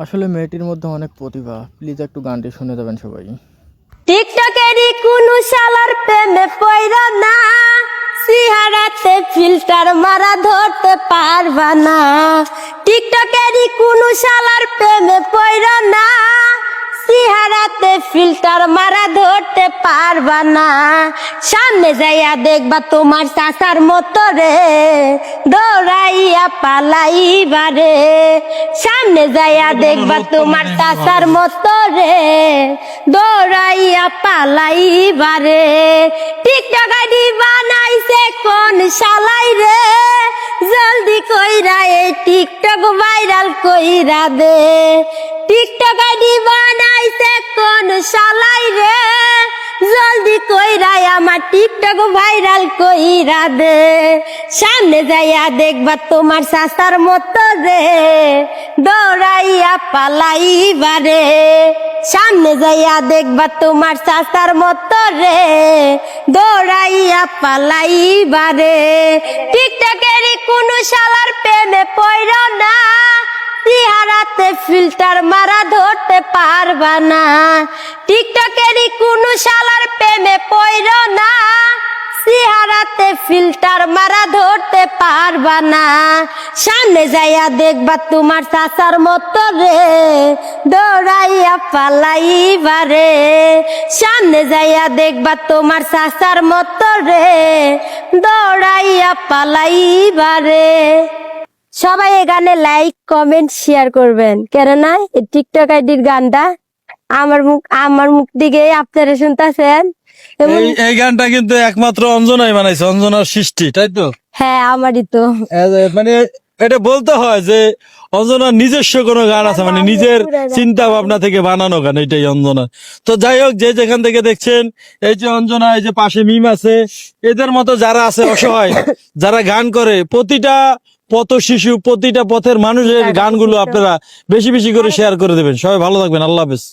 আসলে মেয়েটির মধ্যে অনেক প্রতিভা। প্লিজ একটু গানটি শুনে যাবেন সবাই। টিকটকেরই কোনো শালার প্রেমে পয়রা না, সিহারাতে ফিল্টার মারা ধরতে পারবা না। টিকটকেরই কোনো শালার প্রেমে পয়রা না, সিহারাতে ফিল্টার মারা ধরতে পারবা না। সামনে যাইয়া দেখবা তোমার চাচার মতো রে, দৌড়াইয়া পালাইবারে। সামনে যাইয়া দেখবা তোমার চাচার মতো রে, দৌড়াইয়া পালাইবারে। টিকটক আইডি বানাইছে কোন শালাই রে, জলদি কইরা এই টিকটক ভাইরাল কইরা দে। টিকটক আইডি বানাইছে কোন শালাই রে, জলদি কইরা আমার টিকটক ভাইরাল কইরা দে। সামনে যাইয়া দেখবা তোমার চাচার মতো রে, দৌড়াইয়া পালাইবারে। সামনে যাইয়া দেখবা তোমার চাচার মতো রে, দৌড়াইয়া পালাইবারে। টিকটকেরই কোনো শালার প্রেমে পয়রা না, চেহারাতে ফিল্টার মারা ধরতে পারবা না। টিকটকেরই কোনো শালার প্রেমে পয়রা না, চেহারাতে ফিল্টার মারা ধরতে পারবা না। সামনে যাইয়া দেখবা তোমার চাচার মতো রে, দৌড়াইয়া পালাইবারে। সামনে যাইয়া দেখবা তোমার চাচার মতো রে, দৌড়াইয়া পালাইবারে। সবাই এই গানে লাইক কমেন্ট শেয়ার করবেন, কেননা এই টিকটক আইডির গানটা আমার মুখ দিকে আপনারা শুনতেছেন। এই গানটা কিন্তু একমাত্র অঞ্জনাই বানাইছে, অঞ্জনার সৃষ্টি, তাই তো? হ্যাঁ, আমারই তো। মানে এটা বলতে হয় যে অঞ্জনার নিজস্ব কোনো গান আছে, মানে নিজের চিন্তা ভাবনা থেকে বানানো গান, এটাই অঞ্জনা। তো যাই হোক, যে যেখান থেকে দেখছেন, এই যে অঞ্জনা, এই যে পাশে মিম আছে, এদের মতো যারা আছে অসহায়, যারা গান করে, প্রতিটা পথ শিশু, প্রতিটা পথের মানুষের গানগুলো আপনারা বেশি বেশি করে শেয়ার করে দেবেন। সবাই ভালো থাকবেন, আল্লাহ হাফেজ।